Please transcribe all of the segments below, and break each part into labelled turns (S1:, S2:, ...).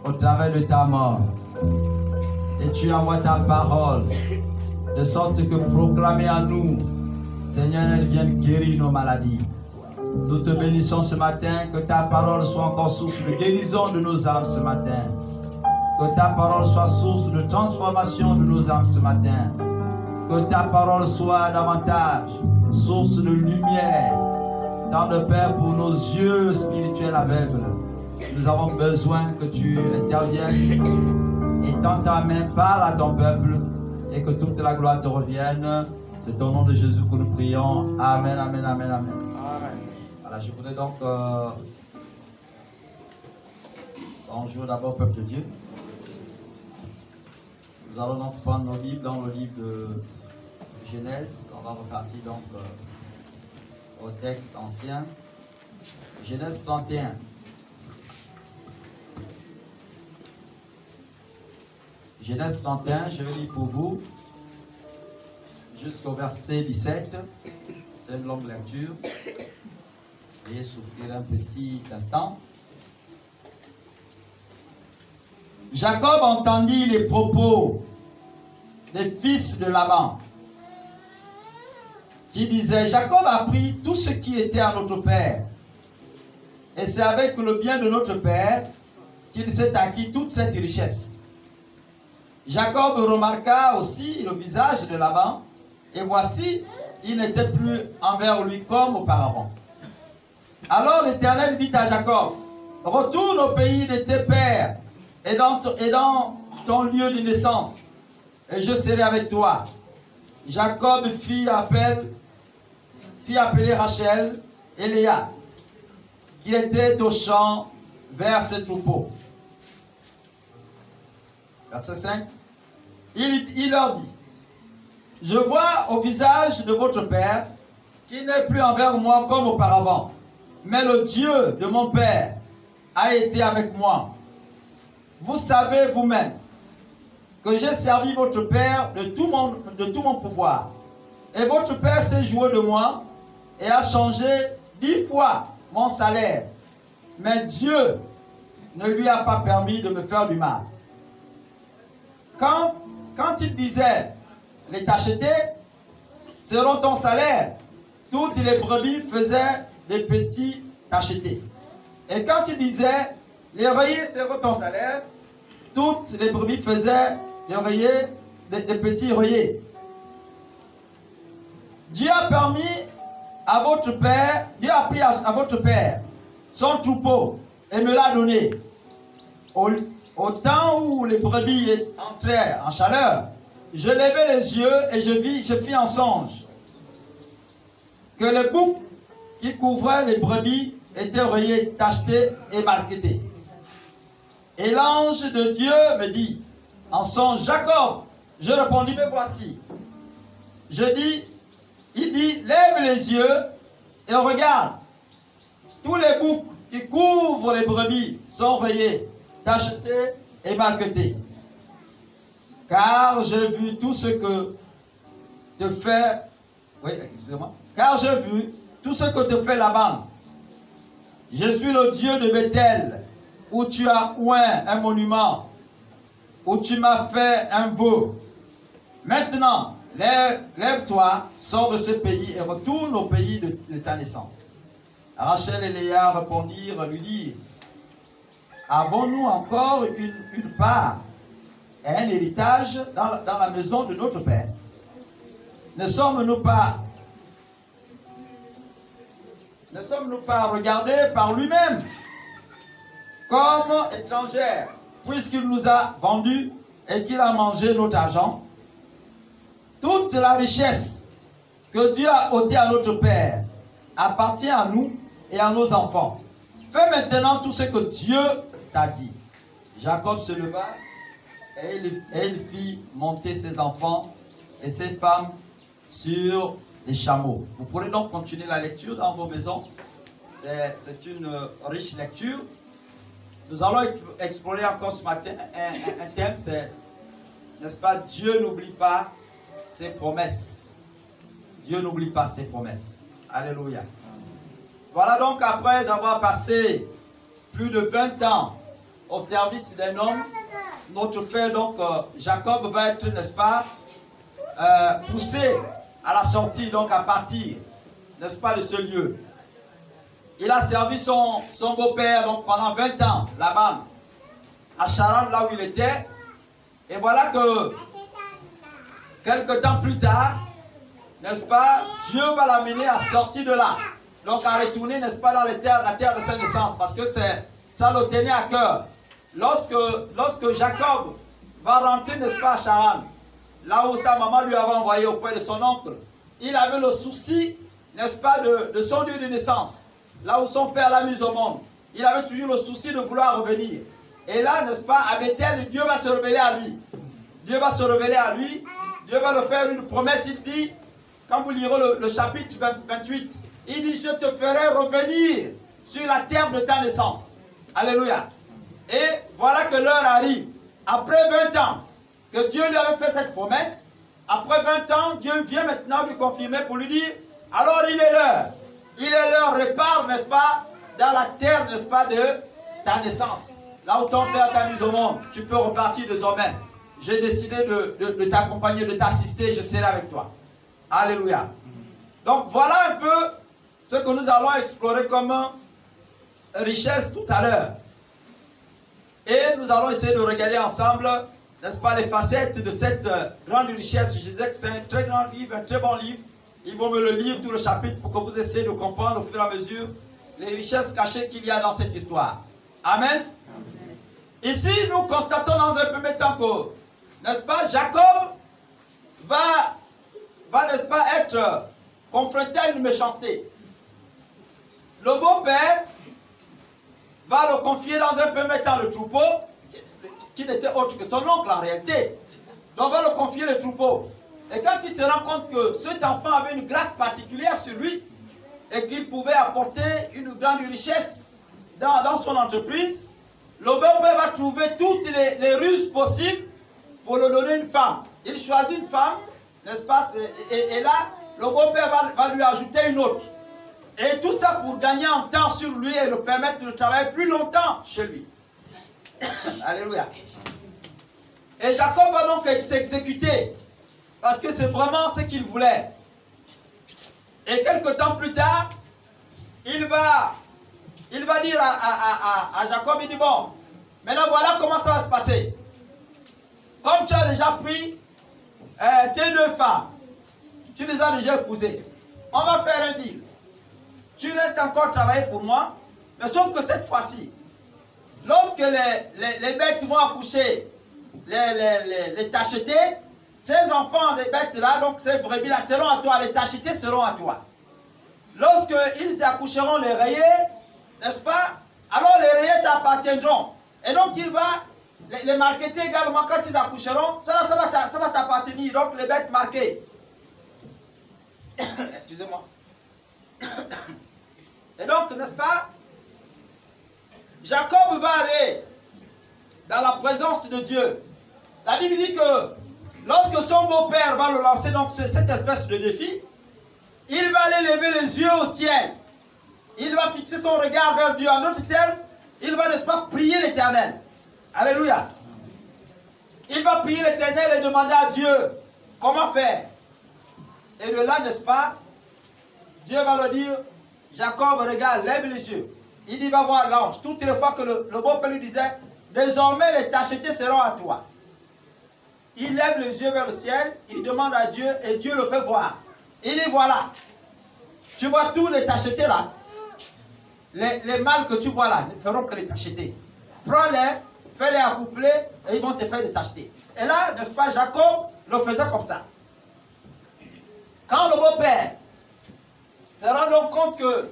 S1: au travers de ta mort. Et tu envoies ta parole, de sorte que proclamer à nous, Seigneur, elle vienne guérir nos maladies. Nous te bénissons ce matin, que ta parole soit encore source de guérison de nos âmes ce matin. Que ta parole soit source de transformation de nos âmes ce matin. Que ta parole soit davantage source de lumière dans le Père pour nos yeux spirituels aveugles. Nous avons besoin que tu interviennes et tends ta main, parle à ton peuple et que toute la gloire te revienne. C'est au nom de Jésus que nous prions. Amen, amen, amen, amen. Voilà, je voudrais donc bonjour d'abord peuple de Dieu. Nous allons donc prendre nos Bibles dans le livre de Genèse. On va repartir donc au texte ancien. Genèse 31. Genèse 31, je vais lire pour vous jusqu'au verset 17. C'est une longue lecture. Veuillez souffrir un petit instant. Jacob entendit les propos des fils de Laban, qui disaient: Jacob a pris tout ce qui était à notre père, et c'est avec le bien de notre père qu'il s'est acquis toute cette richesse. Jacob remarqua aussi le visage de Laban, et voici, il n'était plus envers lui comme auparavant. Alors l'Éternel dit à Jacob: retourne au pays de tes pères et dans ton lieu de naissance, et je serai avec toi. Jacob fit appeler Rachel et Léa, qui étaient au champ vers ses troupeaux. Verset 5. Il leur dit: je vois au visage de votre père qu'il n'est plus envers moi comme auparavant, mais le Dieu de mon père a été avec moi. Vous savez vous-même que j'ai servi votre père de tout mon pouvoir. Et votre père s'est joué de moi et a changé 10 fois mon salaire. Mais Dieu ne lui a pas permis de me faire du mal. Quand il disait: les tachetés seront ton salaire, toutes les brebis faisaient des petits tachetés. Et quand il disait: les rayés seront ton salaire, toutes les brebis faisaient des petits rayés. Dieu a permis à votre père, Dieu a pris à votre père son troupeau et me l'a donné. Au temps où les brebis entraient en chaleur, je levai les yeux et je fis un songe que le bouc qui couvrait les brebis était rayé, tacheté et marqueté. Et l'ange de Dieu me dit en songe: Jacob. Je répondis: me voici. Il dit: lève les yeux et regarde. Tous les boucs qui couvrent les brebis sont rayés, tachetés et marquetés. Car j'ai vu tout ce que te fait. Oui, excusez-moi. Car j'ai vu tout ce que te fait Laban. Je suis le Dieu de Bethel, où tu as oint un monument, où tu m'as fait un veau. Maintenant, lève-toi, sors de ce pays et retourne au pays de ta naissance. Rachel et Léa répondirent, lui dirent: avons-nous encore une part et un héritage dans la maison de notre père? Ne sommes-nous pas regardés par lui-même comme étrangères, puisqu'il nous a vendus et qu'il a mangé notre argent? Toute la richesse que Dieu a ôtée à notre Père appartient à nous et à nos enfants. Fais maintenant tout ce que Dieu t'a dit. Jacob se leva et il fit monter ses enfants et ses femmes sur les chameaux. Vous pourrez donc continuer la lecture dans vos maisons. C'est une riche lecture. Nous allons explorer encore ce matin un thème, c'est, n'est-ce pas, Dieu n'oublie pas ses promesses. Dieu n'oublie pas ses promesses. Alléluia. Voilà donc, après avoir passé plus de 20 ans au service d'un homme, notre frère, donc, Jacob va être, n'est-ce pas, poussé à la sortie, donc à partir, n'est-ce pas, de ce lieu. Il a servi son beau-père donc pendant 20 ans, Laban, à Charan, là où il était. Et voilà que, quelque temps plus tard, n'est-ce pas, Dieu va l'amener à sortir de là. Donc à retourner, n'est-ce pas, dans la terre de sa naissance. Parce que ça le tenait à cœur. Lorsque Jacob va rentrer, n'est-ce pas, à Charan, là où sa maman lui avait envoyé auprès de son oncle, il avait le souci, n'est-ce pas, de son lieu de naissance. Là où son père l'a mis au monde. Il avait toujours le souci de vouloir revenir. Et là, n'est-ce pas, à Bethel, Dieu va se révéler à lui. Dieu va se révéler à lui. Dieu va le faire une promesse. Il dit, quand vous lirez le chapitre 28, il dit, je te ferai revenir sur la terre de ta naissance. Alléluia. Et voilà que l'heure arrive. Après 20 ans que Dieu lui avait fait cette promesse, après 20 ans, Dieu vient maintenant lui confirmer pour lui dire, alors il est l'heure. Il est l'heure, repart, n'est-ce pas, dans la terre, n'est-ce pas, de ta naissance. Là où ton père t'a mis au monde, tu peux repartir désormais. J'ai décidé de t'accompagner, de t'assister, je serai avec toi. Alléluia. Donc voilà un peu ce que nous allons explorer comme richesse tout à l'heure. Et nous allons essayer de regarder ensemble, n'est-ce pas, les facettes de cette grande richesse. Je disais que c'est un très grand livre, un très bon livre. Il vaut me le lire tout le chapitre pour que vous essayez de comprendre au fur et à mesure les richesses cachées qu'il y a dans cette histoire. Amen. Ici, nous constatons dans un premier temps que, n'est-ce pas, Jacob va n'est-ce pas, être confronté à une méchanceté. Le beau-père va le confier dans un premier temps le troupeau, qui n'était autre que son oncle en réalité. Donc va le confier le troupeau. Et quand il se rend compte que cet enfant avait une grâce particulière sur lui, et qu'il pouvait apporter une grande richesse dans son entreprise, le beau-père va trouver toutes les ruses possibles pour lui donner une femme. Il choisit une femme, n'est-ce pas, et là, le beau-père va lui ajouter une autre. Et tout ça pour gagner en temps sur lui et le permettre de travailler plus longtemps chez lui. Alléluia. Et Jacob va donc s'exécuter, parce que c'est vraiment ce qu'il voulait. Et quelque temps plus tard, il va dire à Jacob, il dit, bon, maintenant voilà comment ça va se passer. Comme tu as déjà pris tes deux femmes, tu les as déjà épousées, on va faire un deal. Tu restes encore travailler pour moi, mais sauf que cette fois-ci, lorsque les bêtes vont accoucher, les tachetés, ces enfants des bêtes là, donc ces brebis là, seront à toi, les tachetés seront à toi. Lorsqu'ils accoucheront les rayés, n'est-ce pas, alors les rayés t'appartiendront. Et donc il va les marketer également quand ils accoucheront, ça va t'appartenir, donc les bêtes marquées. Excusez-moi. Et donc, n'est-ce pas, Jacob va aller dans la présence de Dieu. La Bible dit que lorsque son beau-père va le lancer donc cette espèce de défi, il va aller lever les yeux au ciel. Il va fixer son regard vers Dieu. En d'autres termes, il va, n'est-ce pas, prier l'Éternel. Alléluia. Il va prier l'Éternel et demander à Dieu comment faire. Et de là, n'est-ce pas, Dieu va le dire, Jacob, regarde, lève les yeux. Il dit, va voir l'ange. Toutes les fois que le beau-père lui disait, désormais les tachetés seront à toi. Il lève les yeux vers le ciel, il demande à Dieu et Dieu le fait voir. Il dit, voilà, tu vois tous les tachetés là, les mâles que tu vois là ne feront que les tachetés. Prends-les, fais-les accoupler et ils vont te faire des tachetés. Et là, n'est-ce pas, Jacob le faisait comme ça. Quand le beau-père se rend donc compte que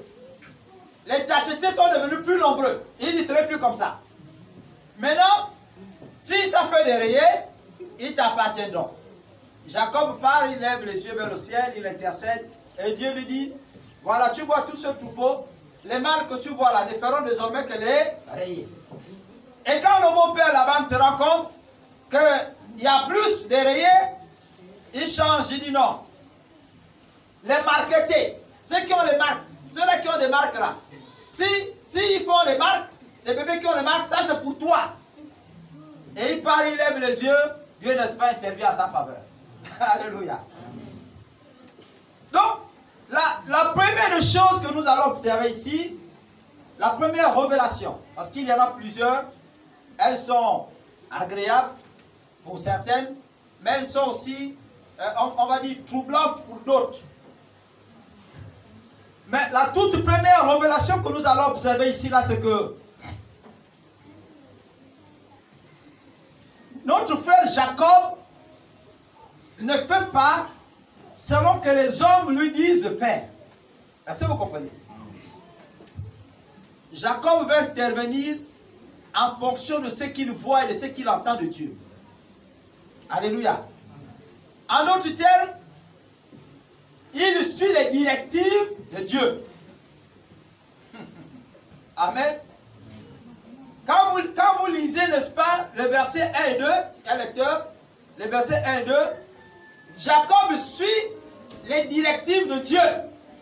S1: les tachetés sont devenus plus nombreux, il ne serait plus comme ça. Maintenant, si ça fait des rayés, ils t'appartiendront. Jacob part, il lève les yeux vers le ciel, il intercède, et Dieu lui dit, voilà, tu vois tout ce troupeau, les mâles que tu vois là ne feront désormais que les rayés. Et quand le beau-père Laban se rend compte qu'il y a plus de rayés, il change, il dit non. Les marquetés, ceux qui ont les marques, ceux-là qui ont des marques là, si ils font les marques, Les bébés qui ont les marques, ça c'est pour toi. Et il part, il lève les yeux, Dieu n'est-ce pas intervient à sa faveur. Alléluia. Donc, la première chose que nous allons observer ici, la première révélation, parce qu'il y en a plusieurs, elles sont agréables pour certaines, mais elles sont aussi, on va dire, troublantes pour d'autres. Mais la toute première révélation que nous allons observer ici, là, c'est que notre frère Jacob ne fait pas selon que les hommes lui disent de faire. Est-ce que vous comprenez? Jacob veut intervenir en fonction de ce qu'il voit et de ce qu'il entend de Dieu. Alléluia. En d'autres termes, il suit les directives de Dieu. Amen. Quand vous lisez, n'est-ce pas, le verset 1 et 2, c'est un lecteur, le verset 1 et 2, Jacob suit les directives de Dieu.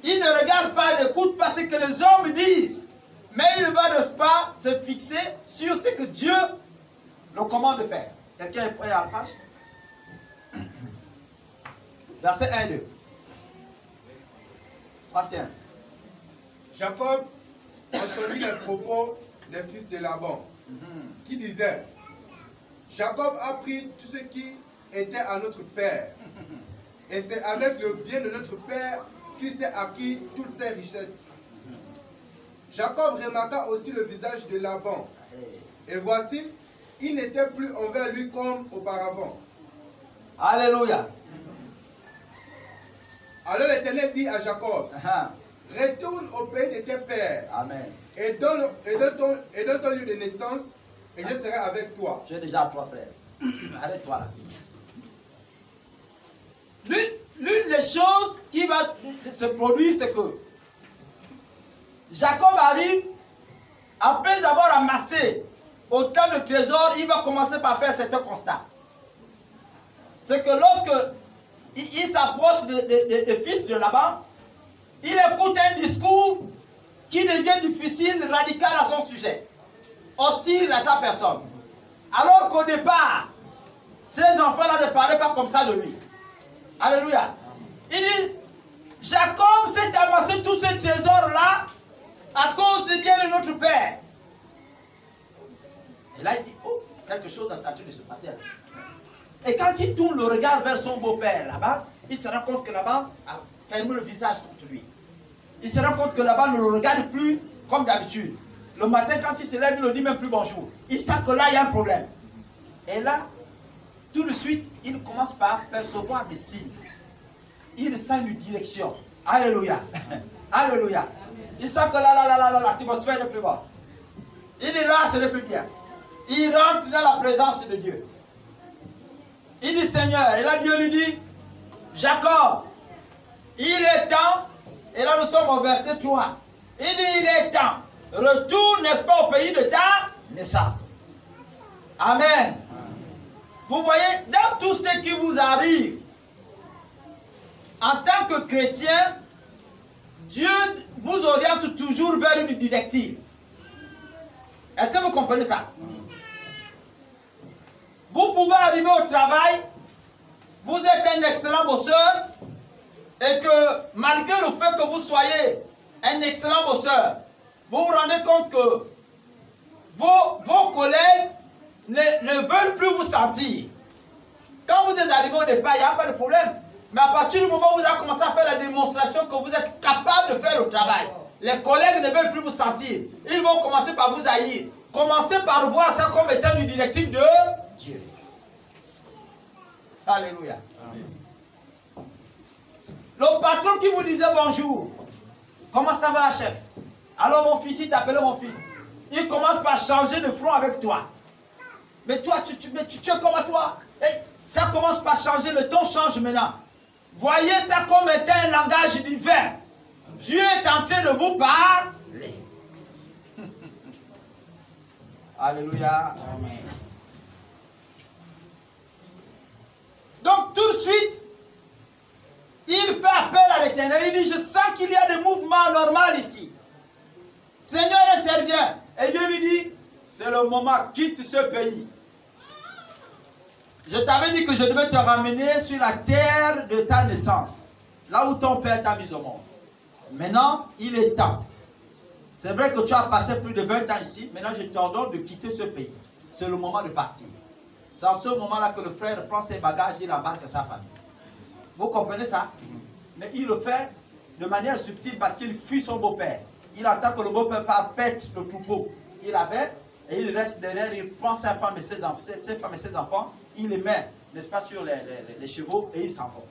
S1: Il ne regarde pas, il n'écoute pas ce que les hommes disent. Mais il va, n'est-ce pas, se fixer sur ce que Dieu le commande de faire. Quelqu'un est prêt à la page? Verset 1 et 2. 31.
S2: Jacob entendit les propos des fils de Laban, qui disaient: Jacob a pris tout ce qui était à notre père, et c'est avec le bien de notre père qu'il s'est acquis toutes ses richesses. Jacob remarqua aussi le visage de Laban, et voici, il n'était plus envers lui comme auparavant.
S1: Alléluia.
S2: Alors l'Éternel dit à Jacob: retourne au pays de tes pères.
S1: Amen.
S2: Et dans ton lieu de naissance, et je serai avec toi.
S1: Tu es déjà à toi, frère. Arrête-toi là. L'une des choses qui va se produire, c'est que Jacob arrive, après avoir amassé autant de trésors, il va commencer par faire certains constats. C'est que lorsque il s'approche des fils de Laban, il écoute un discours qui devient difficile, radical à son sujet, hostile à sa personne. Alors qu'au départ, ces enfants-là ne parlaient pas comme ça de lui. Alléluia. Ils disent, Jacob s'est amassé tous ces trésors-là à cause du bien de notre père. Et là, il dit, oh, quelque chose est en train de se passer là. Et quand il tourne le regard vers son beau-père là-bas, il se rend compte que là-bas a fermé le visage contre lui. Il se rend compte que là-bas ne le regarde plus comme d'habitude. Le matin, quand il se lève, il ne dit même plus bonjour. Il sent que là, il y a un problème. Et là, tout de suite, il commence par percevoir des signes. Il sent une direction. Alléluia. Alléluia. Il sent que là, l'atmosphère n'est plus bonne. Il est là, ce n'est plus bien. Il rentre dans la présence de Dieu. Il dit, Seigneur, et là Dieu lui dit, Jacob, il est temps, et là nous sommes au verset 3. Il dit, il est temps, retourne, n'est-ce pas, au pays de ta naissance. Amen. Vous voyez, dans tout ce qui vous arrive, en tant que chrétien, Dieu vous oriente toujours vers une directive. Est-ce que vous comprenez ça? Vous pouvez arriver au travail, vous êtes un excellent bosseur, et que malgré le fait que vous soyez un excellent bosseur, vous vous rendez compte que vos collègues ne veulent plus vous sentir. Quand vous êtes arrivé au départ, il n'y a pas de problème. Mais à partir du moment où vous avez commencé à faire la démonstration que vous êtes capable de faire le travail, les collègues ne veulent plus vous sentir. Ils vont commencer par vous haïr. Commencez par voir ça comme étant une directive de Dieu. Alléluia. Amen. Le patron qui vous disait bonjour, comment ça va, chef? Alors mon fils, il t'appelait mon fils. Il commence par changer de front avec toi. Mais toi, tu es comme à toi. Hey, ça commence par changer, le ton change maintenant. Voyez ça comme étant un langage divin. Dieu est en train de vous parler. Alléluia. Amen. Donc tout de suite, il fait appel à l'Éternel. Il dit, je sens qu'il y a des mouvements normaux ici. Seigneur intervient. Et Dieu lui dit, C'est le moment, quitte ce pays. Je t'avais dit que je devais te ramener sur la terre de ta naissance, là où ton père t'a mis au monde. Maintenant, il est temps. C'est vrai que tu as passé plus de 20 ans ici, maintenant je t'ordonne de quitter ce pays. C'est le moment de partir. C'est en ce moment-là que le frère prend ses bagages et il embarque sa famille. Vous comprenez ça? Mais il le fait de manière subtile parce qu'il fuit son beau-père. Il attend que le beau-père pète le troupeau qu'il avait et il reste derrière, il prend sa femme et ses enfants, il les met, n'est-ce pas, sur les chevaux et il s'en va.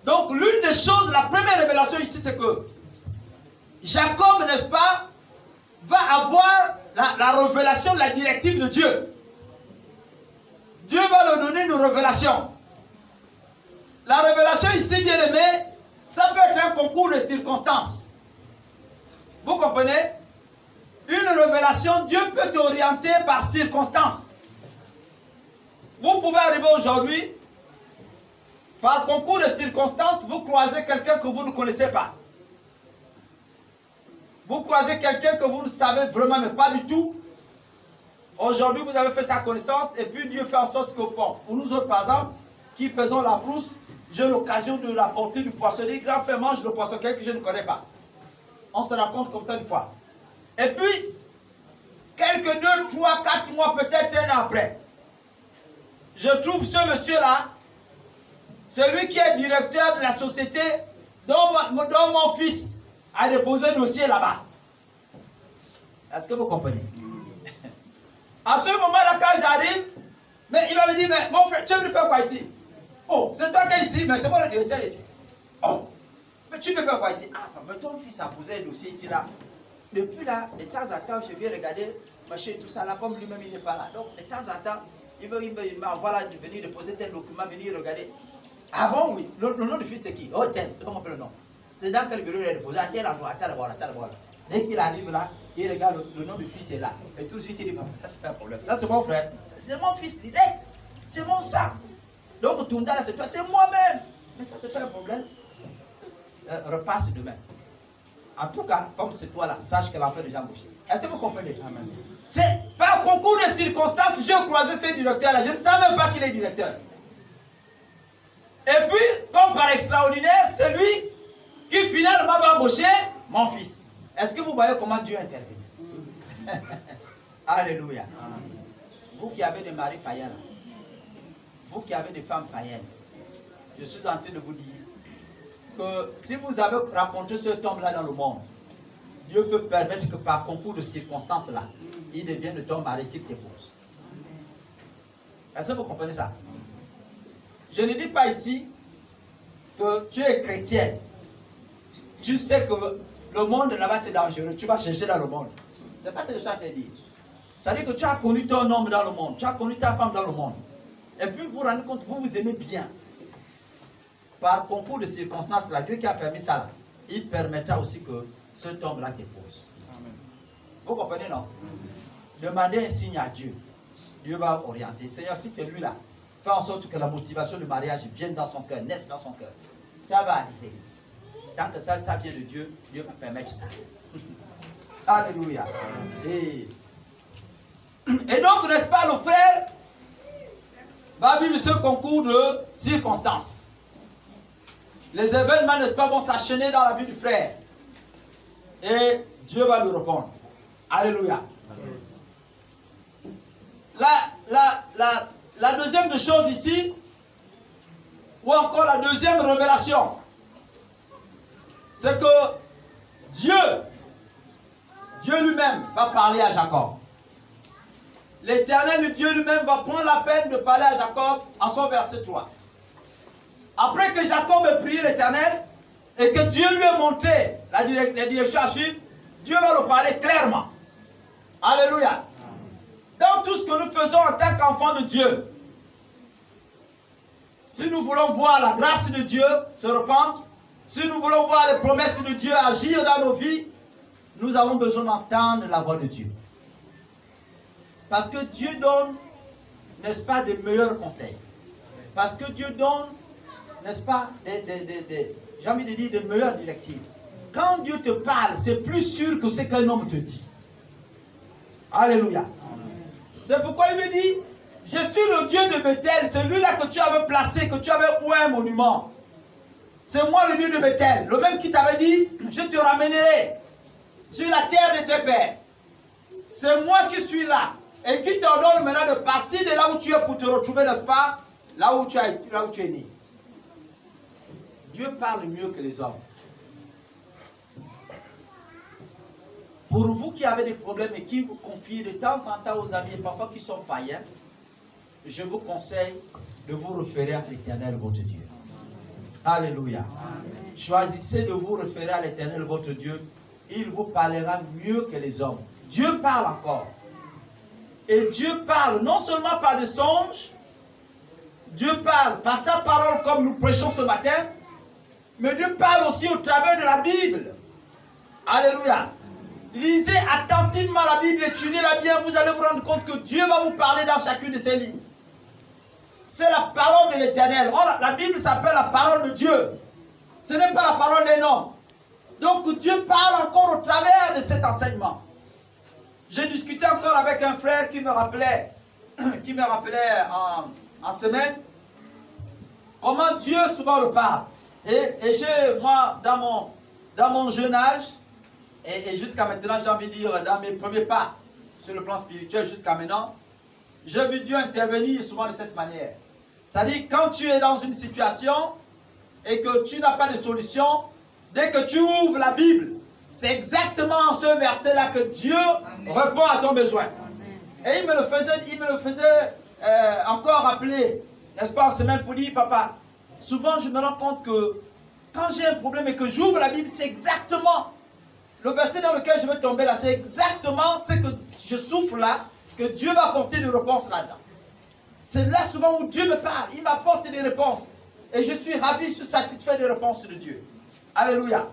S1: Donc l'une des choses, la première révélation ici, c'est que Jacob, n'est-ce pas, va avoir la révélation de la directive de Dieu. Dieu va lui donner une révélation. La révélation ici, bien aimé, ça peut être un concours de circonstances. Vous comprenez? Une révélation, Dieu peut t'orienter par circonstances. Vous pouvez arriver aujourd'hui, par concours de circonstances, vous croisez quelqu'un que vous ne connaissez pas. Vous croisez quelqu'un que vous ne savez vraiment, mais pas du tout. Aujourd'hui, vous avez fait sa connaissance et puis Dieu fait en sorte que, bon, pour nous autres, par exemple, qui faisons la brousse, j'ai l'occasion de rapporter du poissonnier. Grand frère mange le poissonnier que je ne connais pas. On se rencontre comme ça une fois. Et puis, quelques 2, 3, 4 mois, peut-être un an après, je trouve ce monsieur-là, celui qui est directeur de la société dont mon fils a déposé un dossier là-bas. Est-ce que vous comprenez? À ce moment-là, quand j'arrive, mais il m'avait dit, mais mon frère, tu veux faire quoi ici? Oh, c'est toi qui es ici, mais c'est moi le directeur ici. Oh, mais tu veux faire quoi ici? Ah, mais ton fils a posé un dossier ici, là. Depuis là, de temps en temps, je viens regarder, machin, tout ça là, comme lui-même il n'est pas là. Donc, de temps en temps, il m'envoie là de venir déposer tel document, venir regarder. Ah bon, oui. Le nom du fils, c'est qui? Oh, tel. Comment on appelle le nom? C'est dans quel bureau il est déposé? À tel endroit, à tel endroit, à tel endroit. Dès qu'il arrive là, il regarde le nom du fils est là. Et tout de suite, il dit, ça c'est pas un problème. Ça c'est mon frère. C'est mon fils direct. C'est mon sang. Donc, tout le temps, c'est toi, c'est moi-même. Mais ça te fait un problème. Repasse demain. En tout cas, comme c'est toi là, sache que l'enfant est déjà embauché. Est-ce que vous comprenez? C'est par concours de circonstances, j'ai croisé ce directeur-là. Je ne savais même pas qu'il est directeur. Et puis, comme par extraordinaire, c'est lui qui finalement va embaucher mon fils. Est-ce que vous voyez comment Dieu intervient? Alléluia. Vous qui avez des maris païens, vous qui avez des femmes païennes, je suis en train de vous dire que si vous avez rencontré cet homme-là dans le monde, Dieu peut permettre que par concours de circonstances là, il devienne ton mari qui t'épouse. Est-ce que vous comprenez ça? Je ne dis pas ici que tu es chrétienne. Tu sais que le monde là-bas c'est dangereux. Tu vas chercher dans le monde. C'est pas ce que je suis en train de dire. C'est-à-dire que tu as connu ton homme dans le monde. Tu as connu ta femme dans le monde. Et puis vous vous rendez compte, vous vous aimez bien. Par concours de circonstances, là, Dieu qui a permis ça, là, il permettra aussi que cet homme-là t'épouse. Vous comprenez, non? Demandez un signe à Dieu. Dieu va orienter. Seigneur, si c'est lui-là, fais en sorte que la motivation du mariage vienne dans son cœur, naisse dans son cœur. Ça va arriver. Tant que ça vient de Dieu, Dieu va permettre ça. Alléluia. Et donc, n'est-ce pas, le frère va vivre ce concours de circonstances. Les événements, n'est-ce pas, vont s'enchaîner dans la vie du frère. Et Dieu va lui répondre. Alléluia. La deuxième des choses ici, ou encore la deuxième révélation, c'est que Dieu lui-même va parler à Jacob. L'Éternel, Dieu lui-même, va prendre la peine de parler à Jacob en son verset 3. Après que Jacob ait prié l'Éternel et que Dieu lui ait montré la direction à suivre, Dieu va lui parler clairement. Alléluia. Dans tout ce que nous faisons en tant qu'enfants de Dieu, si nous voulons voir la grâce de Dieu se répandre, si nous voulons voir les promesses de Dieu agir dans nos vies, nous avons besoin d'entendre la voix de Dieu. Parce que Dieu donne, n'est-ce pas, des meilleurs conseils. Parce que Dieu donne, n'est-ce pas, j'ai envie de dire, des meilleures directives. Quand Dieu te parle, c'est plus sûr que ce qu'un homme te dit. Alléluia. C'est pourquoi il me dit, je suis le Dieu de Bethel, celui-là que tu avais placé, que tu avais oué un monument. C'est moi le Dieu de Bethel, le même qui t'avait dit, je te ramènerai sur la terre de tes pères. C'est moi qui suis là et qui t'ordonne maintenant de partir de là où tu es pour te retrouver, n'est-ce pas, là où tu es né. Dieu parle mieux que les hommes. Pour vous qui avez des problèmes et qui vous confiez de temps en temps aux amis, et parfois qui sont païens, je vous conseille de vous référer à l'Éternel, votre Dieu. Alléluia. Amen. Choisissez de vous référer à l'Éternel, votre Dieu. Il vous parlera mieux que les hommes. Dieu parle encore. Et Dieu parle non seulement par des songes, Dieu parle par sa parole comme nous prêchons ce matin, mais Dieu parle aussi au travers de la Bible. Alléluia. Lisez attentivement la Bible, étudiez-la bien, vous allez vous rendre compte que Dieu va vous parler dans chacune de ces lignes. C'est la parole de l'Éternel. La Bible s'appelle la parole de Dieu. Ce n'est pas la parole d'un homme. Donc Dieu parle encore au travers de cet enseignement. J'ai discuté encore avec un frère qui me rappelait en semaine comment Dieu souvent le parle. Et moi, dans mon jeune âge, et jusqu'à maintenant, j'ai envie de dire, dans mes premiers pas sur le plan spirituel jusqu'à maintenant, j'ai vu Dieu intervenir souvent de cette manière. C'est-à-dire, quand tu es dans une situation et que tu n'as pas de solution, dès que tu ouvres la Bible, c'est exactement ce verset-là que Dieu répond à ton besoin. Et il me le faisait encore rappeler, n'est-ce pas, en semaine pour dire, papa, souvent je me rends compte que quand j'ai un problème et que j'ouvre la Bible, c'est exactement le verset dans lequel je vais tomber là, c'est exactement ce que je souffre là, que Dieu va apporter des réponses là-dedans. C'est là souvent où Dieu me parle, il m'apporte des réponses. Et je suis ravi, je suis satisfait des réponses de Dieu. Alléluia.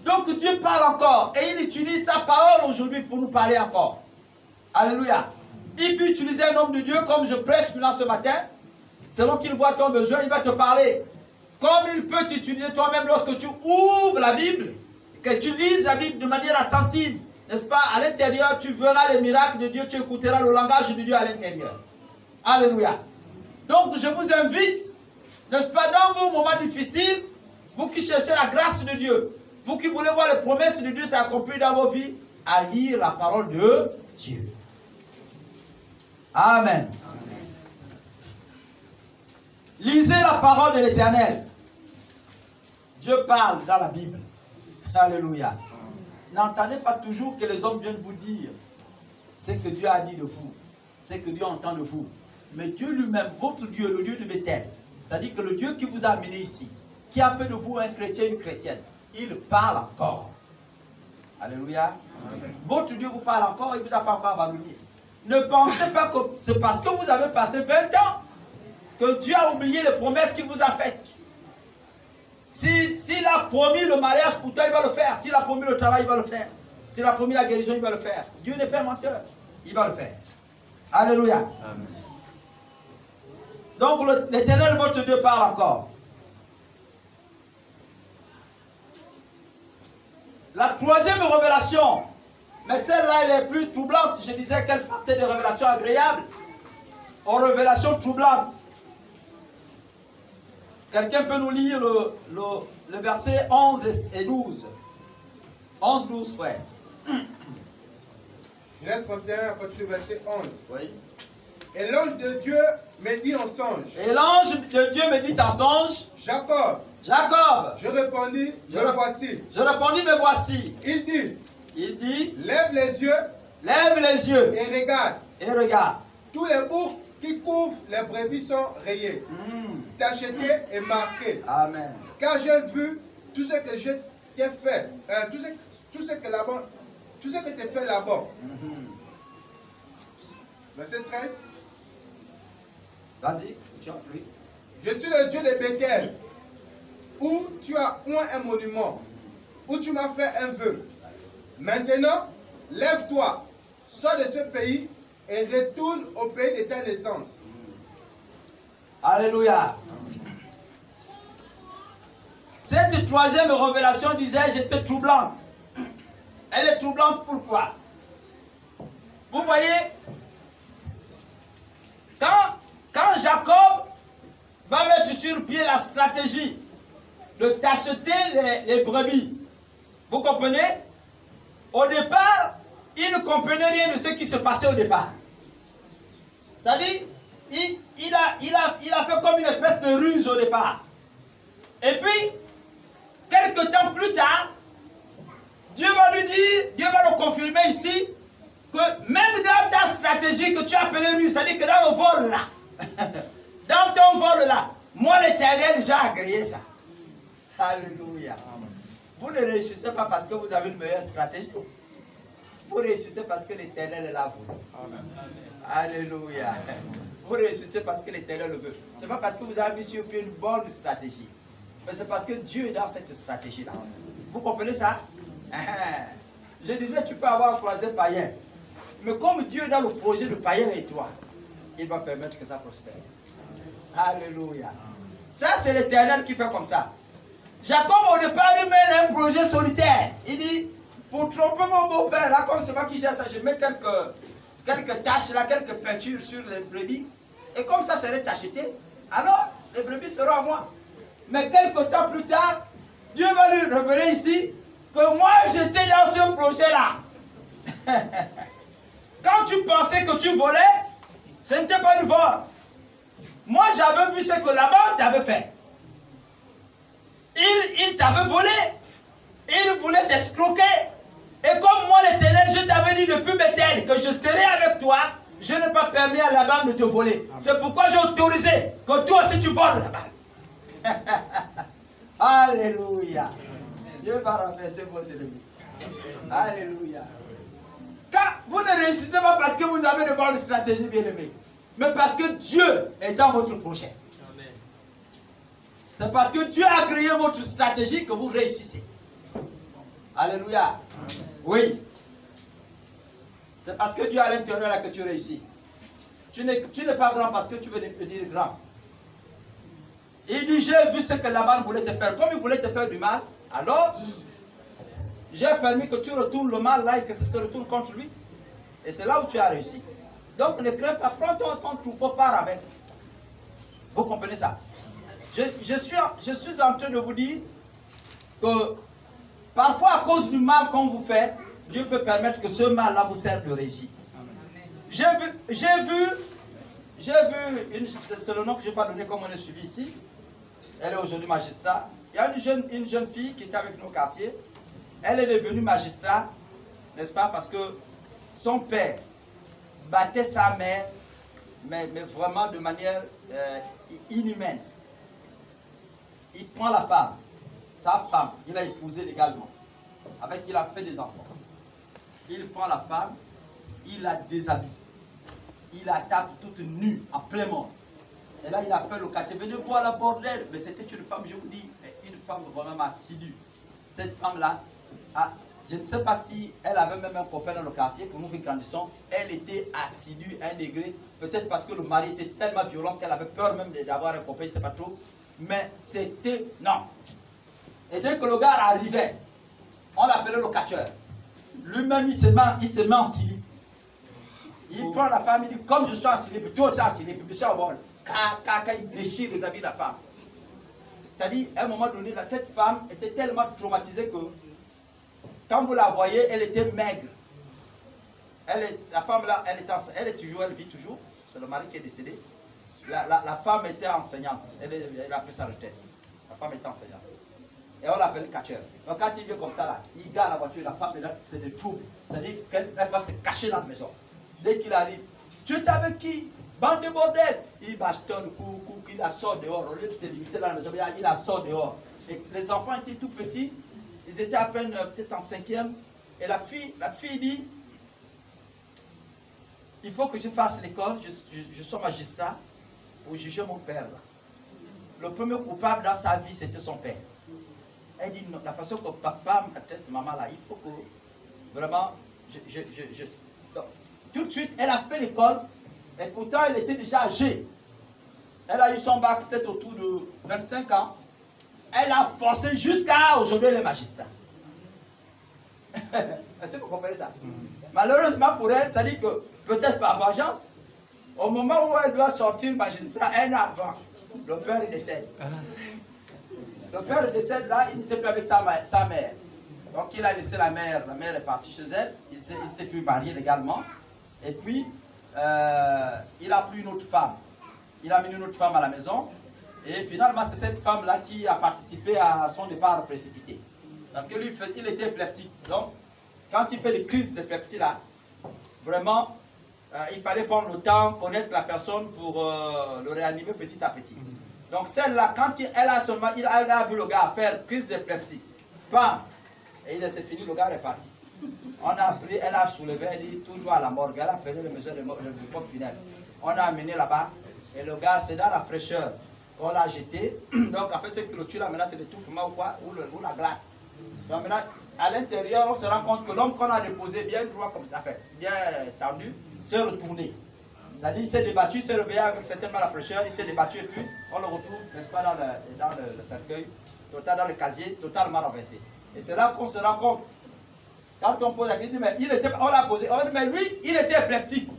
S1: Donc Dieu parle encore et il utilise sa parole aujourd'hui pour nous parler encore. Alléluia. Il peut utiliser un homme de Dieu comme je prêche maintenant ce matin. Selon qu'il voit ton besoin, il va te parler. Comme il peut t'utiliser toi-même lorsque tu ouvres la Bible, que tu lises la Bible de manière attentive, n'est-ce pas? À l'intérieur, tu verras les miracles de Dieu, tu écouteras le langage de Dieu à l'intérieur. Alléluia. Donc je vous invite, n'est-ce pas, dans vos moments difficiles, vous qui cherchez la grâce de Dieu, vous qui voulez voir les promesses de Dieu s'accomplir dans vos vies, à lire la parole de Dieu. Amen. Lisez la parole de l'Éternel. Dieu parle dans la Bible. Alléluia. N'entendez pas toujours que les hommes viennent vous dire ce que Dieu a dit de vous, ce que Dieu entend de vous. Mais Dieu lui-même, votre Dieu, le Dieu de Bethel, c'est-à-dire que le Dieu qui vous a amené ici, qui a fait de vous un chrétien, une chrétienne, il parle encore. Alléluia. Amen. Votre Dieu vous parle encore, il ne vous a pas encore abandonné. Ne pensez pas que c'est parce que vous avez passé 20 ans que Dieu a oublié les promesses qu'il vous a faites. S'il a promis le mariage pour toi, il va le faire. S'il a promis le travail, il va le faire. S'il a promis la guérison, il va le faire. Dieu n'est pas menteur. Il va le faire. Alléluia. Amen. Donc l'Éternel, votre Dieu, parle encore. La troisième révélation, mais celle-là, elle est plus troublante. Je disais qu'elle partait de révélations agréables aux révélations troublantes. Quelqu'un peut nous lire le verset 11 et 12. 11, 12, frère.
S2: Genèse 31, à partir du verset 11.
S1: Oui.
S2: Et l'ange de Dieu me dit en songe.
S1: Et l'ange de Dieu me dit en songe.
S2: Jacob.
S1: Jacob.
S2: Je répondis, me voici.
S1: Je répondis, me voici.
S2: Il dit,
S1: lève les yeux. Lève les yeux.
S2: Et regarde.
S1: Et regarde.
S2: Tous les boucs qui couvrent les brebis sont rayés, tachetés et marqués.
S1: Amen.
S2: Car j'ai vu tout ce que je t'ai fait, tout ce que t'ai fait là-bas. Verset 13.
S1: Vas-y, oui.
S2: Je suis le Dieu de Bethel, où tu as oint un monument, où tu m'as fait un vœu. Maintenant, lève-toi, sors de ce pays et retourne au pays de ta naissance.
S1: Alléluia. Cette troisième révélation disait, j'étais troublante. Elle est troublante pourquoi? Vous voyez, quand Jacob va mettre sur pied la stratégie de t'acheter les brebis, vous comprenez? Au départ, il ne comprenait rien de ce qui se passait au départ. C'est-à-dire, il a fait comme une espèce de ruse au départ. Et puis, quelques temps plus tard, Dieu va lui dire, Dieu va le confirmer ici, que même dans ta stratégie que tu as appelée ruse, c'est-à-dire que dans le vol là, dans ton vol là, moi l'Éternel, j'ai agréé ça. Alléluia. Vous ne réussissez pas parce que vous avez une meilleure stratégie. Vous réussissez parce que l'Éternel est là pour vous. Alléluia. Vous réussissez parce que l'Éternel le veut. Ce n'est pas parce que vous avez mis sur pied une bonne stratégie. Mais c'est parce que Dieu est dans cette stratégie-là. Vous comprenez ça? Je disais, tu peux avoir croisé païen. Mais comme Dieu est dans le projet de païen et toi, il va permettre que ça prospère. Alléluia. Ça, c'est l'Éternel qui fait comme ça. Jacob, au départ, il mène un projet solitaire. Il dit, pour tromper mon beau-père, là, comme c'est moi qui gère ça, je mets quelques taches là, quelques peintures sur les brebis. Et comme ça serait acheté, alors les brebis seront à moi. Mais quelques temps plus tard, Dieu va lui révéler ici que moi j'étais dans ce projet-là. Quand tu pensais que tu volais, ce n'était pas du vol. Moi j'avais vu ce que Laban t'avait fait. Il t'avait volé. Il voulait t'escroquer. Et comme moi l'Éternel, je t'avais dit depuis Bethel que je serai avec toi, je n'ai pas permis à Laban de te voler. C'est pourquoi j'ai autorisé que toi aussi tu voles Laban. Alléluia. Dieu va renverser vos ennemis. Alléluia. Quand vous ne réussissez pas parce que vous avez de bonnes stratégies, bien aimés, mais parce que Dieu est dans votre projet. C'est parce que Dieu a créé votre stratégie que vous réussissez. Alléluia. Oui. C'est parce que Dieu a l'intérieur là que tu réussis. Tu n'es pas grand parce que tu veux devenir grand. Il dit, j'ai vu ce que Laban voulait te faire. Comme il voulait te faire du mal, alors, j'ai permis que tu retournes le mal là et que ça se retourne contre lui. Et c'est là où tu as réussi. Donc ne crains pas, prends ton troupeau, pars avec. Vous comprenez ça? Je suis en train de vous dire que parfois à cause du mal qu'on vous fait, Dieu peut permettre que ce mal-là vous serve de réussite. J'ai vu, c'est le nom que je n'ai pas donné comme on est suivi ici. Elle est aujourd'hui magistrat. Il y a une jeune fille qui était avec nos quartiers. Elle est devenue magistrat, n'est-ce pas, parce que son père battait sa mère, mais vraiment de manière inhumaine. Il prend la femme, sa femme, il l'a épousée légalement, avec qui il a fait des enfants. Il prend la femme, il la déshabille, il la tape toute nue, en plein monde. Et là, il appelle au quartier, venez voir la bordel. Mais c'était une femme, je vous dis, une femme vraiment assidue. Cette femme-là, je ne sais pas si elle avait même un copain dans le quartier, pour nous qui grandissons, elle était assidue à un degré, peut-être parce que le mari était tellement violent qu'elle avait peur même d'avoir un copain, je ne sais pas trop. Mais c'était, non. Et dès que le gars arrivait, on l'appelait le catcheur. Lui-même, il se met en slip. Il prend la femme, il dit, comme je suis en slip, toi aussi en slip, je suis en vol. Il déchire les habits de la femme. C'est-à-dire, à un moment donné, là, cette femme était tellement traumatisée que, quand vous la voyez, elle était maigre. La femme là, elle vit toujours. C'est le mari qui est décédé. La femme était enseignante. Elle a pris sa retraite. La femme était enseignante. Et on l'appelle catcheur. Donc quand il vient comme ça, là, il garde la voiture, la femme est là, c'est des troubles. C'est-à-dire qu'elle va se cacher dans la maison. Dès qu'il arrive, tu es avec qui? Bande de bordel. Il bastonne le coup, il la sort dehors. Au lieu de se limiter dans la maison, il la sort dehors. Et les enfants étaient tout petits. Ils étaient à peine peut-être en 5e. Et la fille dit, il faut que je fasse l'école, je sois magistrat pour juger mon père. Là. Le premier coupable dans sa vie, c'était son père. Elle dit, non, la façon que papa me traite maman là, il faut que vraiment, donc, tout de suite, elle a fait l'école, et pourtant elle était déjà âgée. Elle a eu son bac peut-être autour de 25 ans. Elle a forcé jusqu'à aujourd'hui les magistrats. Est-ce que vous comprenez ça? Malheureusement pour elle, ça dit que peut-être par vengeance, au moment où elle doit sortir magistrat, un an avant, le père décède. Le père décède là, il n'était plus avec sa mère. Donc il a laissé la mère est partie chez elle, ils étaient tous mariés légalement. Et puis, il a pris une autre femme. Il a mis une autre femme à la maison. Et finalement, c'est cette femme-là qui a participé à son départ précipité. Parce que lui, il était épileptique. Donc, quand il fait des crises d'épilepsie là, vraiment, il fallait prendre le temps, connaître la personne pour le réanimer petit à petit. Donc celle-là, quand elle a vu le gars faire crise d'épilepsie, bam, et il s'est fini, le gars est parti. On a pris, elle a soulevé, elle dit tout droit à la morgue, elle a pris le mesure de pompe funèbre. On a amené là-bas, et le gars, c'est dans la fraîcheur qu'on l'a jeté. Donc en fait, ce qui le tue là maintenant, c'est l'étouffement ou quoi, ou la glace. Donc maintenant, à l'intérieur, on se rend compte que l'homme qu'on a déposé bien droit comme ça, fait, bien tendu, s'est retourné. C'est-à-dire, il s'est débattu, il s'est réveillé avec certainement la fraîcheur, il s'est débattu et puis on le retrouve, n'est-ce pas, dans le cercueil, total, dans le casier, totalement renversé. Et c'est là qu'on se rend compte. Quand on pose la question, mais on l'a posé, on dit, mais lui, il était épileptique.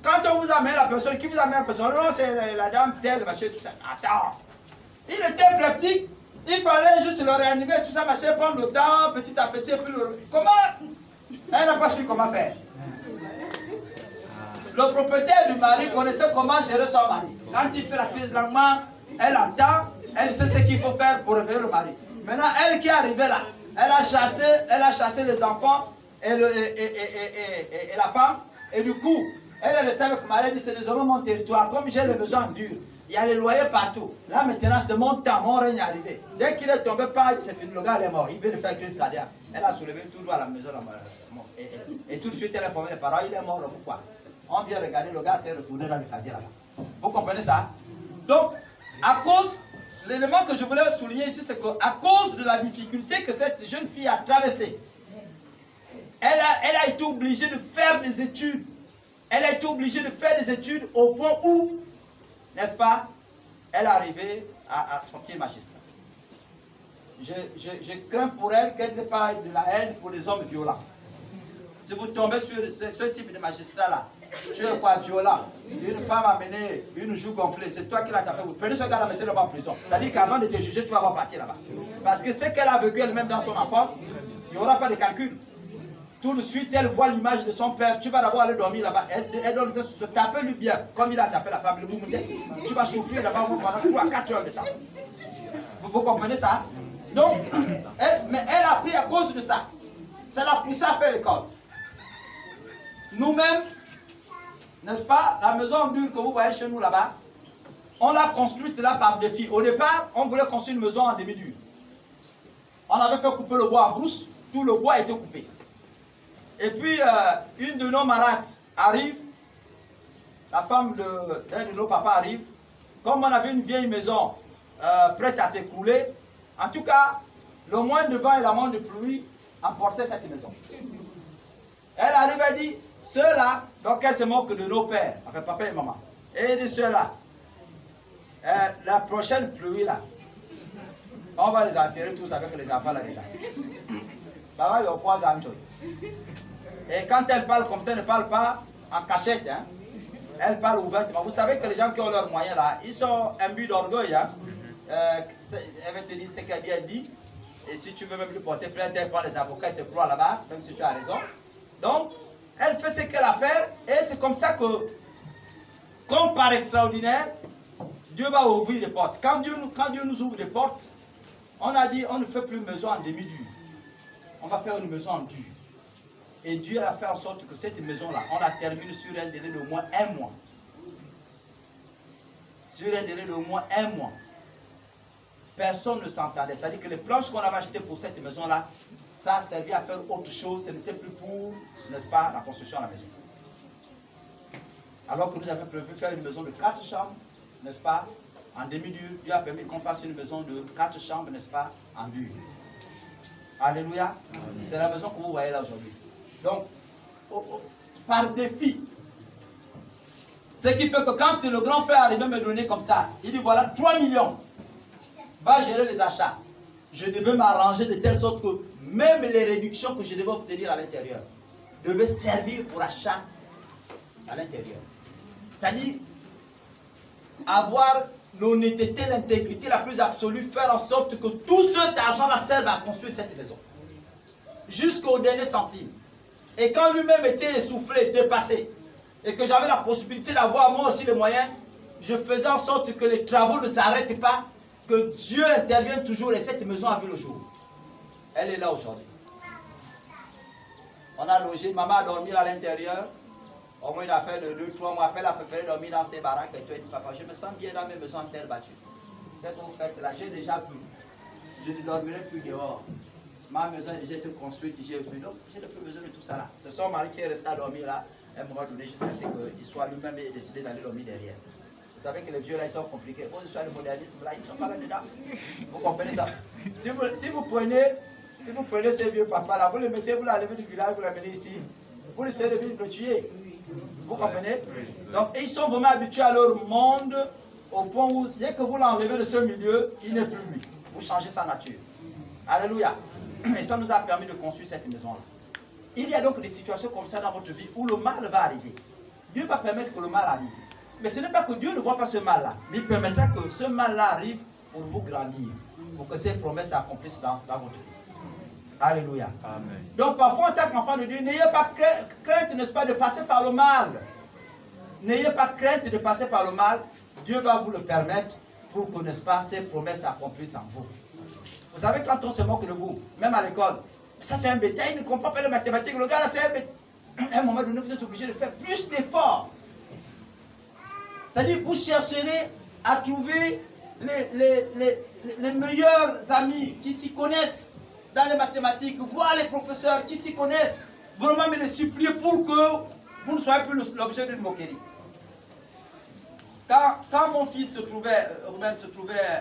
S1: Quand on vous amène la personne, qui vous amène la personne, non, c'est la dame telle, machin, tout ça. Attends, il était épileptique, il fallait juste le réanimer, tout ça, machin, prendre le temps, petit à petit, et puis comment? Elle n'a pas su comment faire. Le propriétaire du mari connaissait comment gérer son mari. Quand il fait la crise longuement, elle entend, elle sait ce qu'il faut faire pour réveiller le mari. Maintenant, elle qui est arrivée là, elle a chassé les enfants et la femme. Et du coup, elle est restée avec le mari, elle dit c'est désormais mon territoire, comme j'ai les besoins durs. Il y a les loyers partout. Là maintenant, c'est mon temps, mon règne est arrivé. Dès qu'il est tombé par, c'est fini, le gars est mort. Il vient de faire crise cardiaque. Elle a soulevé tout droit à la maison. Et tout de suite, elle a formé les parents, il est mort, pourquoi? On vient regarder, le gars s'est retourné dans le casier là-bas. Vous comprenez ça? Donc, à cause, l'élément que je voulais souligner ici, c'est qu'à cause de la difficulté que cette jeune fille a traversée, elle a été obligée de faire des études. Elle a été obligée de faire des études au point où, n'est-ce pas, elle est arrivée à sortir magistrat. Je crains pour elle qu'elle n'ait pas de la haine pour les hommes violents. Si vous tombez sur ce type de magistrat-là, tu es quoi, violent? Une femme a mené une joue gonflée, c'est toi qui l'as tapé. Vous prenez ce gars-là, mettez-le en prison. C'est-à-dire qu'avant de te juger, tu vas repartir là-bas. Parce que ce qu'elle a vécu elle-même dans son enfance, il n'y aura pas de calcul. Tout de suite, elle voit l'image de son père. Tu vas d'abord aller dormir là-bas. Elle doit se taper lui bien, comme il a tapé la femme, le moumoudé. Tu vas souffrir là-bas pendant 4 heures de temps. Vous comprenez ça? Donc, mais elle a pris à cause de ça. Ça l'a poussé à faire l'école. Nous-mêmes, n'est-ce pas, la maison dure que vous voyez chez nous là-bas, on l'a construite là par défi. Au départ, on voulait construire une maison en demi-dure. On avait fait couper le bois en brousse, tout le bois a été coupé. Et puis, une de nos marates arrive, la femme d'un de nos papas arrive, comme on avait une vieille maison prête à s'écrouler, en tout cas, le moins de vent et la moins de pluie emportaient cette maison. Elle arrive, elle dit, ceux-là, donc elle se moque de nos pères, enfin papa et maman. Et elle dit, ceux-là, la prochaine pluie là, on va les enterrer tous avec les enfants là-dedans. Ça va, il y a quoi, et quand elle parle comme ça, elle ne parle pas en cachette, hein. Elle parle ouvertement. Vous savez que les gens qui ont leurs moyens là, ils sont imbus d'orgueil. Hein. Elle va te dire ce qu'elle dit. Et si tu veux même lui porter plainte, elle prend les avocats et te croit là-bas, même si tu as raison. Donc, elle fait ce qu'elle a fait, et c'est comme ça que, comme par extraordinaire, Dieu va ouvrir les portes. Quand Dieu nous ouvre les portes, on a dit, on ne fait plus une maison en demi-dure. On va faire une maison en dur. Et Dieu a fait en sorte que cette maison-là, on la termine sur un délai de moins 1 mois. Sur un délai de moins 1 mois. Personne ne s'entendait. C'est-à-dire que les planches qu'on avait achetées pour cette maison-là, ça a servi à faire autre chose. Ce n'était plus pour, n'est-ce pas, la construction de la maison. Alors que nous avions prévu faire une maison de 4 chambres, n'est-ce pas, en demi-dur. Dieu a permis qu'on fasse une maison de 4 chambres, n'est-ce pas, en dur. Alléluia. C'est la maison que vous voyez là aujourd'hui. Donc, par défi. Ce qui fait que quand le grand frère arrivait me donner comme ça, il dit voilà 3 millions. Va gérer les achats. Je devais m'arranger de telle sorte que même les réductions que je devais obtenir à l'intérieur devaient servir pour achat à l'intérieur. C'est-à-dire avoir l'honnêteté, l'intégrité la plus absolue, faire en sorte que tout cet argent-là serve à construire cette maison. Jusqu'au dernier centime. Et quand lui-même était essoufflé, dépassé, et que j'avais la possibilité d'avoir moi aussi les moyens, je faisais en sorte que les travaux ne s'arrêtent pas, que Dieu intervienne toujours, et cette maison a vu le jour. Elle est là aujourd'hui. On a logé, maman a dormi à l'intérieur. Au moins, il a fait de 2-3 mois. Après, elle a préféré dormir dans ses baraques. Et toi, il dit, papa, je me sens bien dans mes maisons en terre battue. Cette fête-là, j'ai déjà vu. Je ne dormirai plus dehors. Ma maison est déjà été construite, j'ai vu. Donc, je n'ai plus besoin de tout ça là. C'est son mari qui est resté à dormir là. À un moment donné, jusqu'à ce qu'il soit lui-même décidé d'aller dormir derrière. Vous savez que les vieux là, ils sont compliqués. Aux histoires de modernisme là, ils ne sont pas là-dedans. Vous comprenez ça? Si vous prenez ces vieux papas là, vous les mettez, vous l'enlevez du village, vous l'amenez ici. Vous essayez de le tuer. Vous comprenez? Donc, ils sont vraiment habitués à leur monde au point où, dès que vous l'enlevez de ce milieu, il n'est plus lui. Vous changez sa nature. Alléluia. Et ça nous a permis de construire cette maison-là. Il y a donc des situations comme ça dans votre vie où le mal va arriver. Dieu va permettre que le mal arrive. Mais ce n'est pas que Dieu ne voit pas ce mal-là. Mais il permettra que ce mal-là arrive pour vous grandir. Pour que ces promesses s'accomplissent dans votre vie. Alléluia. Amen. Donc parfois en tant qu'enfant de Dieu, n'ayez pas crainte, n'est-ce pas, de passer par le mal. N'ayez pas crainte de passer par le mal. Dieu va vous le permettre pour que, n'est-ce pas, ces promesses s'accomplissent en vous. Vous savez, quand on se moque de vous, même à l'école, ça c'est un bétail, il ne comprend pas les mathématiques, le gars là c'est un bétail. À un moment donné, vous êtes obligé de faire plus d'efforts. C'est-à-dire que vous chercherez à trouver les meilleurs amis qui s'y connaissent dans les mathématiques, voir les professeurs qui s'y connaissent, vraiment me les supplier pour que vous ne soyez plus l'objet d'une moquerie. Quand mon fils se trouvait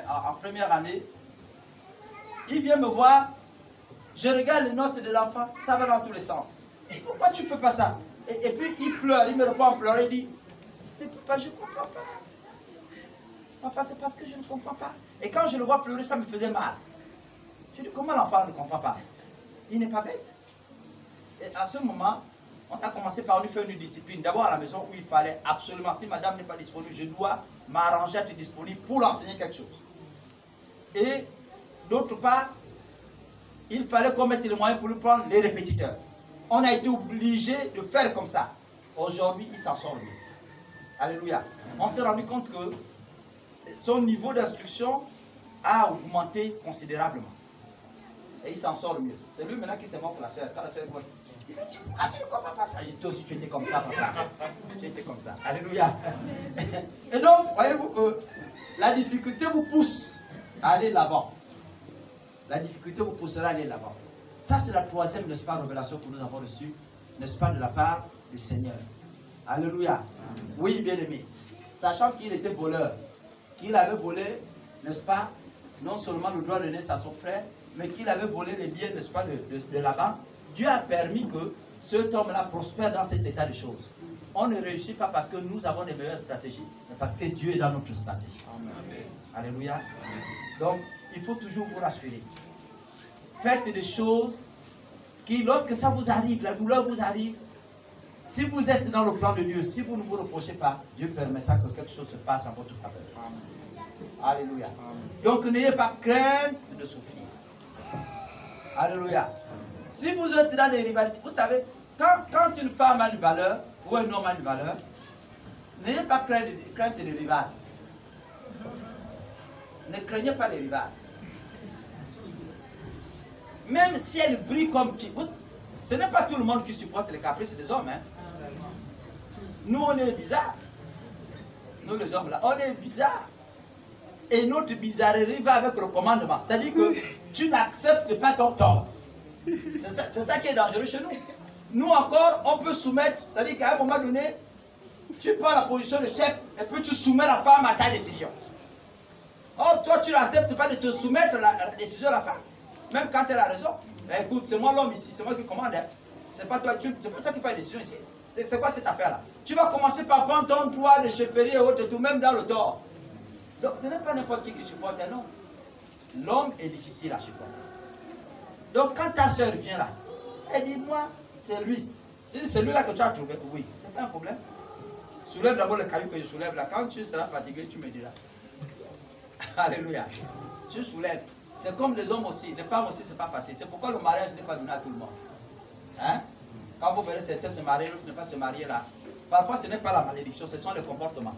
S1: en première année, il vient me voir, je regarde les notes de l'enfant, ça va dans tous les sens. Et pourquoi tu ne fais pas ça? Et puis il pleure, il me répond en pleurant, il dit, mais papa, je ne comprends pas. Papa, c'est parce que je ne comprends pas. Et quand je le vois pleurer, ça me faisait mal. Je dis, comment l'enfant ne comprend pas? Il n'est pas bête. Et à ce moment, on a commencé par lui faire une discipline. D'abord à la maison où il fallait absolument, si madame n'est pas disponible, je dois m'arranger à être disponible pour l'enseigner quelque chose. Et d'autre part, il fallait qu'on mette les moyens pour lui prendre les répétiteurs. On a été obligé de faire comme ça. Aujourd'hui, il s'en sort mieux. Alléluia. On s'est rendu compte que son niveau d'instruction a augmenté considérablement. Et il s'en sort mieux. C'est lui maintenant qui se moque pour la soeur. Quand la soeur dit, mais pourquoi tu ne comprends pas ça? J'ai dit, toi aussi tu étais comme ça, papa. Tu étais comme ça. Alléluia. Et donc, voyez-vous que la difficulté vous pousse à aller de l'avant. La difficulté vous poussera à aller de l'avant. Ça, c'est la troisième, n'est-ce pas, révélation que nous avons reçue, n'est-ce pas, de la part du Seigneur. Alléluia. Oui, bien-aimé. Sachant qu'il était voleur, qu'il avait volé, n'est-ce pas, non seulement le droit de naissance à son frère, mais qu'il avait volé les biens, n'est-ce pas, de Laban, Dieu a permis que cet homme-là prospère dans cet état de choses. On ne réussit pas parce que nous avons les meilleures stratégies, mais parce que Dieu est dans notre stratégie. Amen. Alléluia. Donc, il faut toujours vous rassurer. Faites des choses qui, lorsque ça vous arrive, la douleur vous arrive, si vous êtes dans le plan de Dieu, si vous ne vous reprochez pas, Dieu permettra que quelque chose se passe en votre faveur. Amen. Alléluia. Amen. Donc n'ayez pas crainte de souffrir. Alléluia. Si vous êtes dans des rivalités, vous savez, quand une femme a une valeur, ou un homme a une valeur, n'ayez pas crainte des rivales. Ne craignez pas les rivales. Même si elle brille comme qui. Ce n'est pas tout le monde qui supporte les caprices des hommes. Hein. Nous, on est bizarres. Nous, les hommes là, on est bizarres. Et notre bizarrerie va avec le commandement. C'est-à-dire que tu n'acceptes pas ton tort. C'est ça qui est dangereux chez nous. Nous encore, on peut soumettre. C'est-à-dire qu'à un moment donné, tu prends la position de chef et puis tu soumets la femme à ta décision. Or, toi, tu n'acceptes pas de te soumettre à la décision de la femme. Même quand elle a raison. Ben, écoute, c'est moi l'homme ici, c'est moi qui commande. Hein. C'est pas toi qui prends la décision ici. C'est quoi cette affaire-là? Tu vas commencer par prendre ton droit de chefferie et autres, tout même dans le tort. Donc ce n'est pas n'importe qui supporte un homme. L'homme est difficile à supporter. Donc quand ta soeur vient là, elle dit, moi, c'est lui. C'est lui là que tu as trouvé. Oui, c'est pas un problème. Soulève d'abord le caillou que je soulève là. Quand tu seras fatigué, tu me diras. Alléluia. Tu soulèves. C'est comme les hommes aussi. Les femmes aussi, c'est pas facile. C'est pourquoi le mariage n'est pas donné à tout le monde. Hein? Quand vous verrez certains se marier, l'autre ne pas se marier là. Parfois, ce n'est pas la malédiction, ce sont les comportements.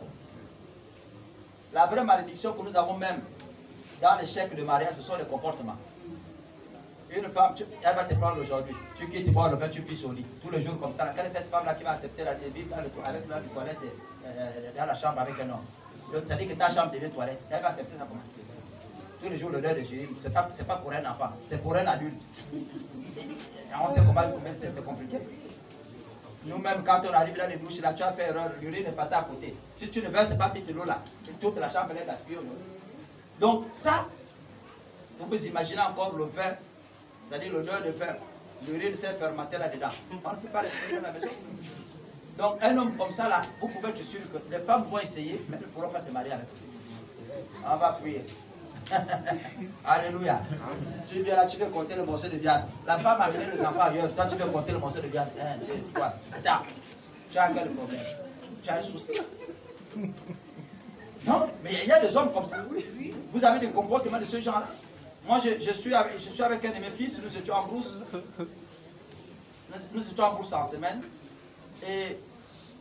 S1: La vraie malédiction que nous avons même dans l'échec de mariage, ce sont les comportements. Une femme, elle va te prendre aujourd'hui. Tu quittes, tu bois le vin, tu pisses au lit. Tous les jours comme ça. Quelle est cette femme-là qui va accepter la vivre avec la toilette dans la chambre avec un homme? Donc, ça dit que ta chambre devient toilette. Elle va accepter ça comment? Tous les jours, l'odeur de Jésus, ce n'est pas pour un enfant, c'est pour un adulte. On sait comment c'est compliqué. Nous-mêmes, quand on arrive dans les douches, là, tu as fait erreur, l'urine est passée à côté. Si tu ne verses pas vite l'eau là, toute la chambre est gaspillée. Donc, ça, vous pouvez imaginer encore le vin, c'est-à-dire l'odeur de vin. L'urine s'est fermentée là-dedans. On ne peut pas respirer dans la maison. Donc, un homme comme ça, là, vous pouvez être sûr que les femmes vont essayer, mais elles ne pourront pas se marier avec lui. On va fuir. Alléluia. Tu viens là, tu veux compter le morceau de viande. La femme a amené les enfants ailleurs. Toi, tu veux compter le morceau de viande. 1, 2, 3. Attends. Tu as quel problème? Tu as un souci? Non, mais il y a des hommes comme ça. Vous avez des comportements de ce genre-là. Moi, je suis avec un de mes fils. Nous étions en brousse. Nous étions en brousse en semaine. Et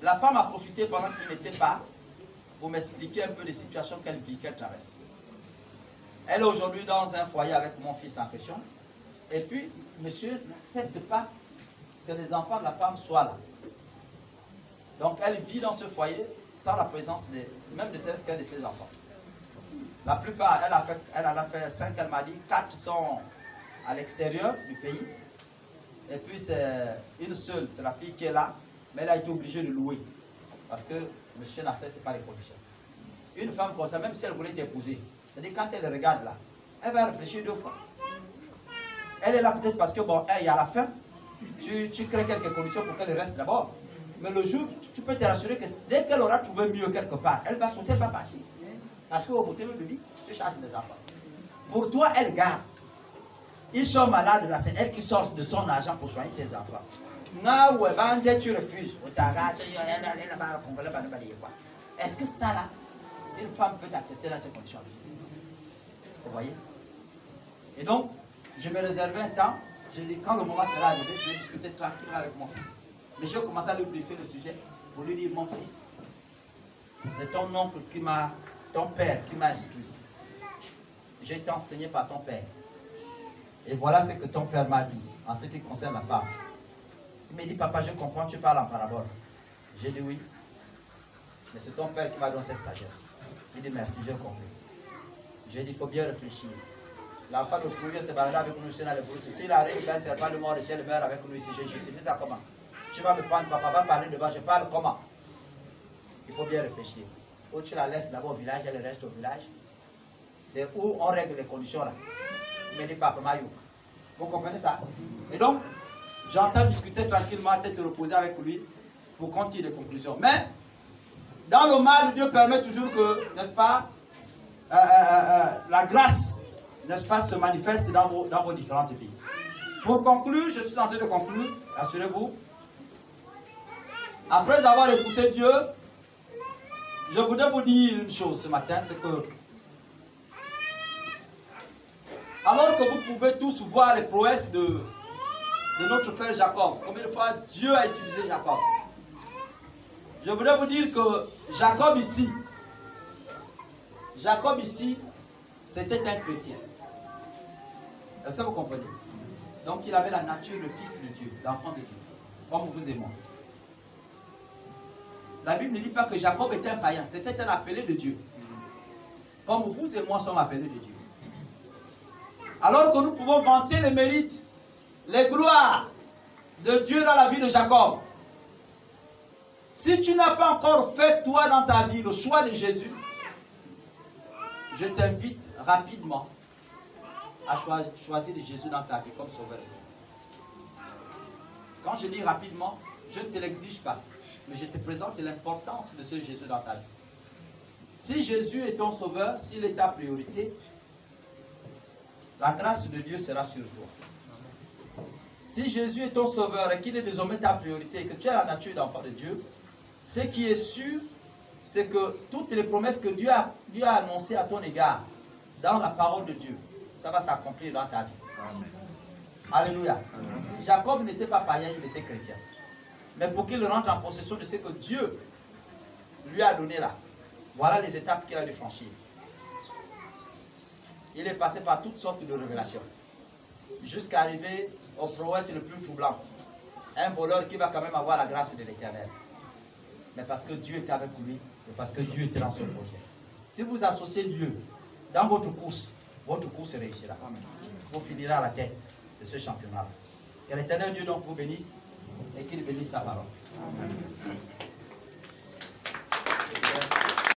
S1: la femme a profité pendant qu'il n'était pas pour m'expliquer un peu les situations qu'elle vit, qu'elle traverse. Elle est aujourd'hui dans un foyer avec mon fils en question. Et puis, monsieur n'accepte pas que les enfants de la femme soient là. Donc, elle vit dans ce foyer sans la présence même de qu'un de ses enfants. La plupart, elle en a fait 5, elle m'a dit, 4 sont à l'extérieur du pays. Et puis, c'est une seule, c'est la fille qui est là, mais elle a été obligée de louer. Parce que monsieur n'accepte pas les conditions. Une femme comme ça, même si elle voulait t'épouser, c'est-à-dire quand elle regarde là, elle va réfléchir 2 fois. Elle est là peut-être parce que, bon, il y a la faim, tu crées quelques conditions pour qu'elle reste d'abord. Mais le jour, tu peux te rassurer que dès qu'elle aura trouvé mieux quelque part, elle va sauter, elle va partir. Parce qu'au bout de vie, tu chasses des enfants. Pour toi, elle garde. Ils sont malades, là, c'est elle qui sort de son argent pour soigner tes enfants. Tu refuses. Est-ce que ça là, une femme peut accepter dans ces conditions? Vous voyez? Et donc, je me réservais un temps. J'ai dit, quand le moment sera arrivé, je vais discuter tranquillement avec mon fils. Mais j'ai commencé à lui briefer le sujet pour lui dire, mon fils, c'est ton oncle ton père qui m'a instruit. J'ai été enseigné par ton père. Et voilà ce que ton père m'a dit en ce qui concerne la femme. Il m'a dit, papa, je comprends, tu parles en parabole. J'ai dit oui. Mais c'est ton père qui m'a donné cette sagesse. Il dit merci, j'ai compris. J'ai dit, il faut bien réfléchir. L'enfant de Trouille s'est baladé avec nous ici dans les bourses. S'il arrive, il a un serpent de mort, il meurt avec nous ici. J'ai justifié ça comment? Tu vas me prendre, papa va parler devant, je parle comment? Il faut bien réfléchir. Ou tu la laisses d'abord au village, elle reste au village. C'est où on règle les conditions là. Il me dit, papa Mayou. Vous comprenez ça? Et donc, j'entends discuter tranquillement, tête reposer avec lui pour qu'on tire des conclusions. Mais, dans le mal, Dieu permet toujours que, n'est-ce pas, la grâce, n'est-ce pas, se manifeste dans vos différentes vies. Pour conclure, je suis en train de conclure, rassurez-vous. Après avoir écouté Dieu, je voudrais vous dire une chose ce matin, c'est que alors que vous pouvez tous voir les prouesses de notre frère Jacob, combien de fois Dieu a utilisé Jacob, je voudrais vous dire que Jacob ici, c'était un chrétien. Est-ce que vous comprenez? Donc il avait la nature de fils de Dieu, d'enfant de Dieu, comme vous et moi. La Bible ne dit pas que Jacob était un païen, c'était un appelé de Dieu. Comme vous et moi sommes appelés de Dieu. Alors que nous pouvons vanter les mérites, les gloires de Dieu dans la vie de Jacob. Si tu n'as pas encore fait, toi, dans ta vie, le choix de Jésus, je t'invite rapidement à choisir Jésus dans ta vie comme sauveur. Quand je dis rapidement, je ne te l'exige pas, mais je te présente l'importance de ce Jésus dans ta vie. Si Jésus est ton sauveur, s'il est ta priorité, la grâce de Dieu sera sur toi. Si Jésus est ton sauveur et qu'il est désormais ta priorité et que tu as la nature d'enfant de Dieu, ce qui est sûr, c'est que toutes les promesses que Dieu a annoncées à ton égard, dans la parole de Dieu, ça va s'accomplir dans ta vie.
S2: Amen.
S1: Alléluia. Jacob n'était pas païen, il était chrétien. Mais pour qu'il rentre en possession de ce que Dieu lui a donné là, voilà les étapes qu'il a dû franchir. Il est passé par toutes sortes de révélations, jusqu'à arriver aux prouesses les plus troublantes. Un voleur qui va quand même avoir la grâce de l'Éternel. Mais parce que Dieu était avec lui, et parce que Dieu était dans son projet. Si vous associez Dieu dans votre course réussira. Vous finirez à la tête de ce championnat. Que l'Éternel Dieu donc vous bénisse et qu'il bénisse sa parole. Amen.